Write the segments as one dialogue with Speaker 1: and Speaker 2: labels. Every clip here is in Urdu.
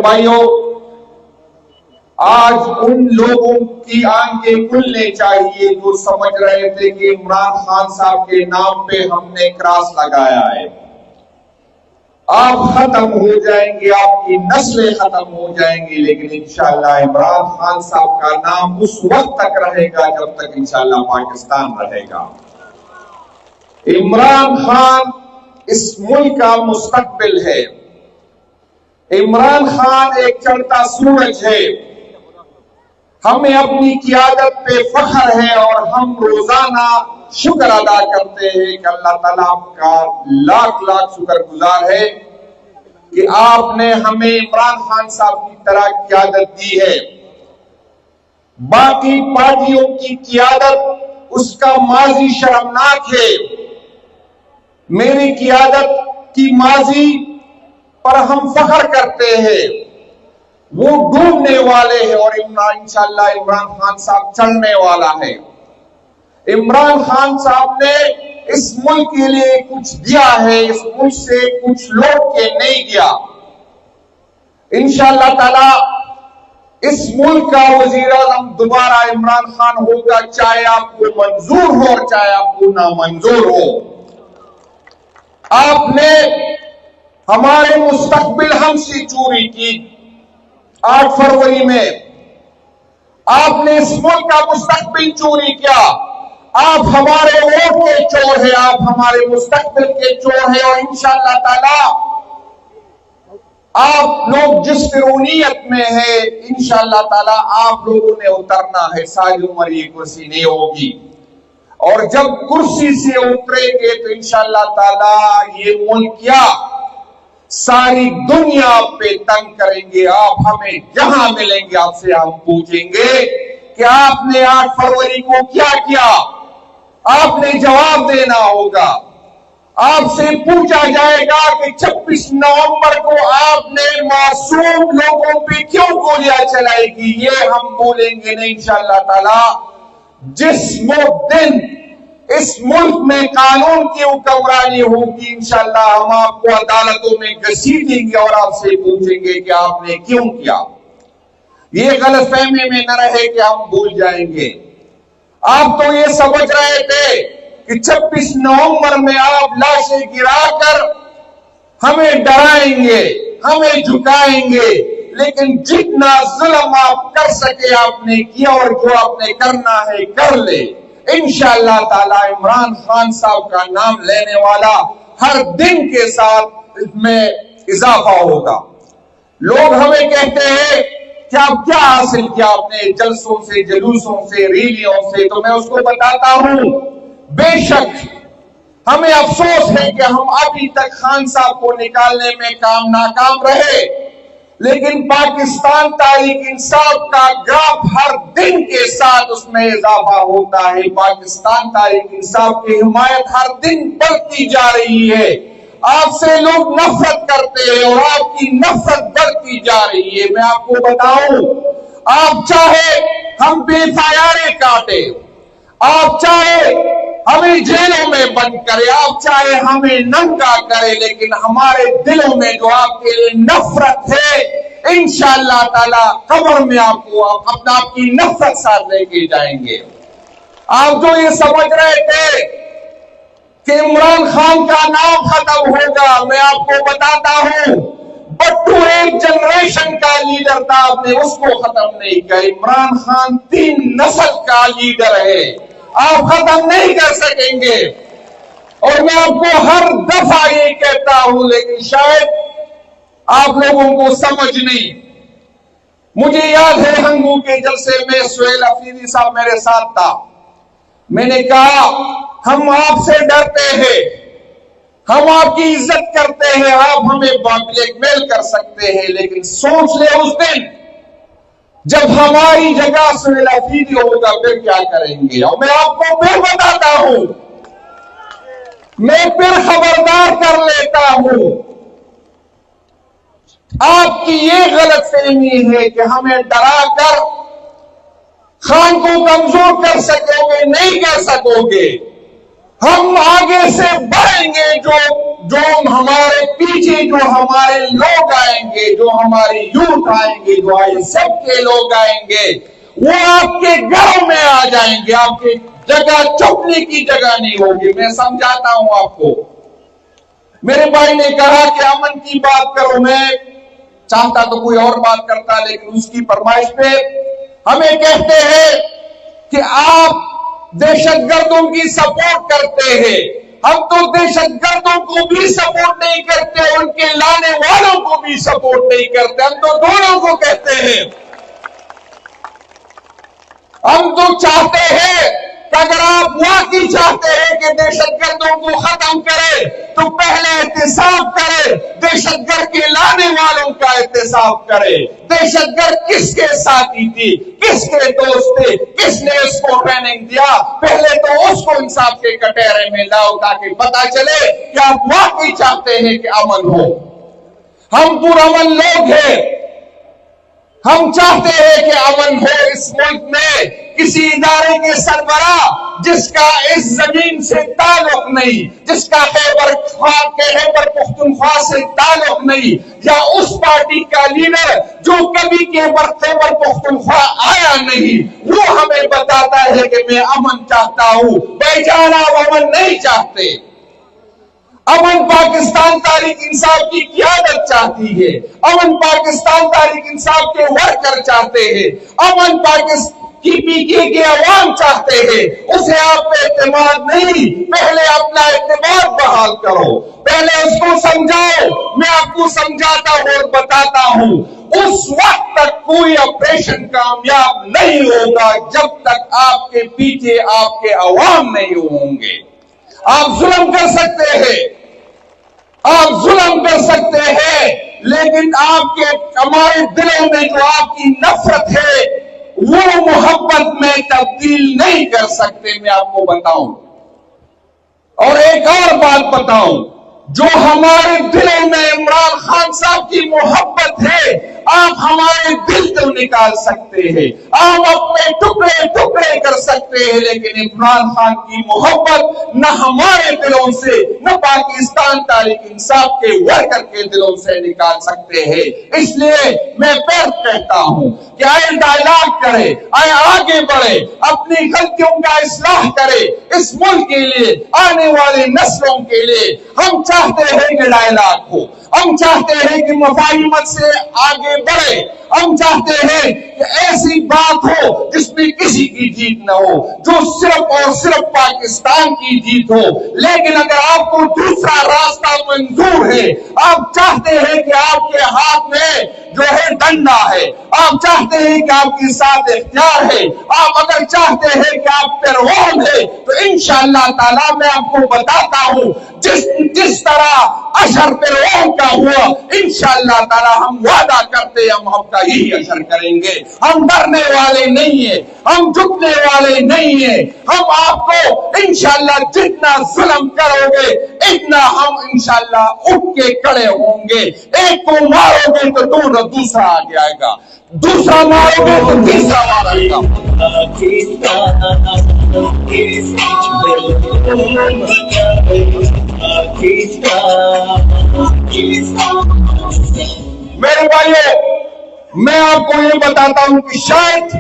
Speaker 1: بھائیوں، آج ان لوگوں کی آنکھیں کھلنے چاہیے جو سمجھ رہے تھے کہ عمران خان صاحب کے نام پہ ہم نے کراس لگایا ہے۔ آپ ختم ہو جائیں گے، آپ کی نسلیں ختم ہو جائیں گی، لیکن انشاءاللہ عمران خان صاحب کا نام اس وقت تک رہے گا جب تک انشاءاللہ پاکستان رہے گا۔ عمران خان اس ملک کا مستقبل ہے۔ عمران خان ایک چڑھتا سورج ہے۔ ہمیں اپنی قیادت پہ فخر ہے اور ہم روزانہ شکر ادا کرتے ہیں کہ اللہ تعالیٰ کا لاکھ لاکھ شکر گزار ہے کہ آپ نے ہمیں عمران خان صاحب کی طرح قیادت دی ہے۔ باقی پارٹیوں کی قیادت اس کا ماضی شرمناک ہے۔ میری قیادت کی ماضی پر ہم فخر کرتے ہیں، وہ ڈوبنے والے ہیں اور انشاءاللہ عمران خان صاحب چڑھنے والا ہے۔ عمران خان صاحب نے اس ملک کے لیے کچھ دیا ہے، اس ملک سے کچھ لوٹ کے نہیں گیا۔ انشاءاللہ تعالی اس ملک کا وزیر اعظم دوبارہ عمران خان ہوگا، چاہے آپ کو منظور ہو اور چاہے آپ کو نامنظور ہو۔ آپ نے ہمارے مستقبل ہم سے چوری کی 8 فروری میں، آپ نے اس ملک کا مستقبل چوری کیا۔ آپ ہمارے ووٹ کے چور ہیں، آپ ہمارے مستقبل کے چور ہیں، اور انشاءاللہ تعالی آپ لوگ جس فرونیت میں ہیں انشاءاللہ تعالی آپ لوگوں نے اترنا ہے، ساری عمر یہ کرسی نہیں ہوگی، اور جب کرسی سے اتریں گے تو انشاءاللہ تعالی یہ ملک کیا ساری دنیا پہ تنگ کریں گے۔ آپ ہمیں جہاں ملیں گے آپ سے ہم پوچھیں گے کہ آپ نے 8 فروری کو کیا کیا، آپ نے جواب دینا ہوگا۔ آپ سے پوچھا جائے گا کہ 26 نومبر کو آپ نے معصوم لوگوں پہ کیوں گولیاں چلائی گی، یہ ہم بولیں گے نہیں انشاءاللہ تعالی۔ جس دن اس ملک میں قانون کی حکمرانی ہوگی انشاءاللہ ہم آپ کو عدالتوں میں گھسیٹیں گے اور آپ سے پوچھیں گے کہ آپ نے کیوں کیا۔ یہ غلط فہمی میں نہ رہے کہ ہم بھول جائیں گے۔ آپ تو یہ سمجھ رہے تھے کہ 26 نومبر میں آپ لاشیں گرا کر ہمیں ڈرائیں گے، ہمیں جھکائیں گے، لیکن جتنا ظلم آپ کر سکے آپ نے کیا، اور جو آپ نے کرنا ہے کر لے۔ انشاءاللہ تعالی عمران خان صاحب کا نام لینے والا ہر دن کے ساتھ اس میں اضافہ ہوگا۔ لوگ ہمیں کہتے ہیں کہ آپ کیا حاصل کیا آپ نے جلسوں سے، جلوسوں سے، ریلیوں سے، تو میں اس کو بتاتا ہوں بے شک ہمیں افسوس ہے کہ ہم ابھی تک خان صاحب کو نکالنے میں ناکام رہے، لیکن پاکستان تحریک انصاف کا گراف ہر دن کے ساتھ اس میں اضافہ ہوتا ہے۔ پاکستان تحریک انصاف کی حمایت ہر دن بڑھتی جا رہی ہے۔ آپ سے لوگ نفرت کرتے ہیں اور آپ کی نفرت بڑھتی جا رہی ہے۔ میں آپ کو بتاؤں، آپ چاہے ہم بے فیارے کاٹے، آپ چاہے ہمیں جیلوں میں بند کرے، آپ چاہے ہمیں ننگا کرے، لیکن ہمارے دلوں میں جو آپ کے لیے نفرت ہے انشاءاللہ تعالی قبر میں آپ کو آپ کی نفرت ساتھ لے کے جائیں گے۔ آپ جو یہ سمجھ رہے تھے کہ عمران خان کا نام ختم ہوگا، میں آپ کو بتاتا ہوں بٹو ایک جنریشن کا لیڈر تھا، آپ نے اس کو ختم نہیں کیا۔ عمران خان 3 نسل کا لیڈر ہے، آپ ختم نہیں کر سکیں گے۔ اور میں آپ کو ہر دفعہ یہ کہتا ہوں، لیکن شاید آپ لوگوں کو سمجھ نہیں۔ مجھے یاد ہے ہنگو کے جلسے میں سہیل افریدی صاحب میرے ساتھ تھا، میں نے کہا ہم آپ سے ڈرتے ہیں، ہم آپ کی عزت کرتے ہیں، آپ ہمیں بلیک میل کر سکتے ہیں، لیکن سوچ لے اس دن جب ہماری جگہ سہیل افریدی ہوگا پھر کیا کریں گے۔ اور میں آپ کو پھر بتاتا ہوں، میں پھر خبردار کر لیتا ہوں، آپ کی یہ غلط فہمی ہے کہ ہمیں ڈرا کر خان کو کمزور کر سکو گے، نہیں کر سکو گے۔ ہم آگے سے بڑھیں گے، جو جو ہمارے پیچھے جو ہمارے لوگ آئیں گے، جو ہماری یوتھ آئیں گے، جو سب کے لوگ آئیں گے، وہ آپ کے گھروں میں آ جائیں گے، آپ کی جگہ چھپنے کی جگہ نہیں ہوگی۔ میں سمجھاتا ہوں آپ کو۔ میرے بھائی نے کہا کہ امن کی بات کرو، میں چاہتا تو کوئی اور بات کرتا، لیکن اس کی فرمائش پہ ہمیں کہتے ہیں کہ آپ دہشت گردوں کی سپورٹ کرتے ہیں۔ ہم تو دہشت گردوں کو بھی سپورٹ نہیں کرتے، ان کے لانے والوں کو بھی سپورٹ نہیں کرتے، ہم تو دونوں کو کہتے ہیں۔ ہم تو چاہتے ہیں کہ اگر آپ واقعی چاہتے ہیں کہ دہشت گردوں کو ختم کرے تو پہلے احتساب کرے، دہشت گرد کے لانے والوں کا احتساب کرے۔ دہشت گرد کس کے ساتھی تھی، کس کے دوست تھے، کس نے اس کو ٹریننگ دیا، پہلے تو اس کو انصاف کے کٹہرے میں لاؤ تاکہ پتا چلے کہ آپ واقعی چاہتے ہیں کہ امن ہو۔ ہم پرامن لوگ ہیں، ہم چاہتے ہیں کہ امن ہو اس ملک میں۔ کسی ادارے کے سربراہ جس کا اس زمین سے تعلق نہیں، جس کا خیبر پختونخوا سے تعلق نہیں، یا اس پارٹی کا لیڈر جو کبھی خیبر پختونخوا آیا نہیں، وہ ہمیں بتاتا ہے کہ میں امن چاہتا ہوں۔ بھائی جان، آپ امن نہیں چاہتے۔ امن پاکستان تحریک انصاف کی قیادت چاہتی ہے، امن پاکستان تحریک انصاف کے ورکر چاہتے ہیں، امن پاکستان کی پی کے عوام چاہتے ہیں۔ اسے آپ پہ اعتماد نہیں، پہلے اپنا اعتماد بحال کرو، پہلے اس کو سمجھاؤ۔ میں آپ کو سمجھاتا ہوں اور بتاتا ہوں، اس وقت تک کوئی آپریشن کامیاب نہیں ہوگا جب تک آپ کے پیچھے آپ کے عوام نہیں ہوں گے۔ آپ ظلم کر سکتے ہیں، آپ ظلم کر سکتے ہیں، لیکن آپ کے ہمارے دلوں میں جو آپ کی نفرت ہے وہ محبت میں تبدیل نہیں کر سکتے۔ میں آپ کو بتاؤں اور ایک اور بات بتاؤں، جو ہمارے دلوں میں عمران خان صاحب کی محبت ہے، آپ ہمارے دل تو نکال سکتے ہیں، آپ اپنے ٹکڑے ٹکڑے کر سکتے ہیں، لیکن عمران خان کی محبت نہ ہمارے دلوں سے، نہ پاکستان تحریک انصاف کے ورکر کے دلوں سے نکال سکتے ہیں۔ اس لیے میں پھر کہتا ہوں کہ آئے ڈائلاگ کرے، آئے آگے بڑھے، اپنی غلطیوں کا اصلاح کرے، اس ملک کے لیے، آنے والی نسلوں کے لیے۔ ہم چاہتے ہیں کہ ڈائلاگ ہو، ہم چاہتے ہیں کہ مفاہمت سے آگے بڑھے، ہم چاہتے ہیں کہ ایسی بات ہو جس میں کسی کی جیت نہ ہو، جو صرف اور صرف پاکستان کی جیت ہو۔ لیکن اگر آپ کو دوسرا راستہ منظور ہے، آپ چاہتے ہیں کہ آپ کے ہاتھ میں جو ہے ڈنڈا ہے، آپ چاہتے ہیں کہ آپ کے ساتھ اختیار ہے، آپ اگر چاہتے ہیں کہ آپ پروان ہے، تو انشاءاللہ تعالیٰ میں آپ کو بتاتا ہوں جس طرح اشر پروان کا ہوا، انشاءاللہ تعالیٰ ہم وعدہ کرتے ہیں ہم کا یہی اشر کریں گے۔ ہم ڈرنے والے نہیں ہیں، ہم جھکنے والے نہیں ہیں، ہم آپ کو انشاءاللہ جتنا ظلم کرو گے اتنا ہم انشاءاللہ اٹھ کے کھڑے ہوں گے۔ ایک کو مارو گے تو دوسرا آ جائے گا، دوسرا مارو گے تو تیسرا مارے گا۔ میرے بھائیو، میں آپ کو یہ بتاتا ہوں کہ شاید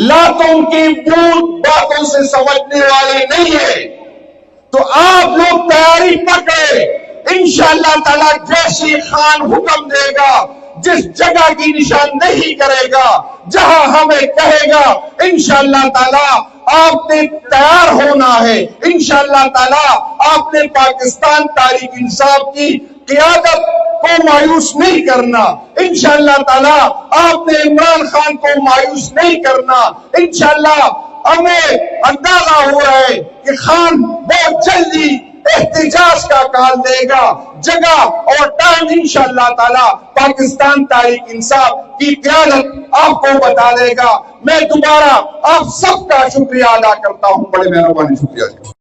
Speaker 1: لاتوں کی بوت باتوں سے سمجھنے والے نہیں ہے، تو آپ لوگ تیاری پکڑے۔ انشاءاللہ تعالیٰ جیسی خان حکم دے گا، جس جگہ کی نشاندہی کرے گا، جہاں ہمیں کہے گا، انشاءاللہ تعالیٰ آپ نے تیار ہونا ہے۔ انشاءاللہ تعالیٰ آپ نے پاکستان تحریک انصاف کی قیادت کو مایوس نہیں کرنا، انشاءاللہ تعالیٰ آپ نے عمران خان کو مایوس نہیں کرنا۔ انشاءاللہ ہمیں اندازہ ہو رہا ہے کہ خان بہت جلدی احتجاج کا کال دے گا، جگہ اور ٹائم انشاءاللہ تعالیٰ پاکستان تحریک انصاف کی قیادت آپ کو بتا دے گا۔ میں دوبارہ آپ سب کا شکریہ ادا کرتا ہوں، بڑے مہربانی، شکریہ۔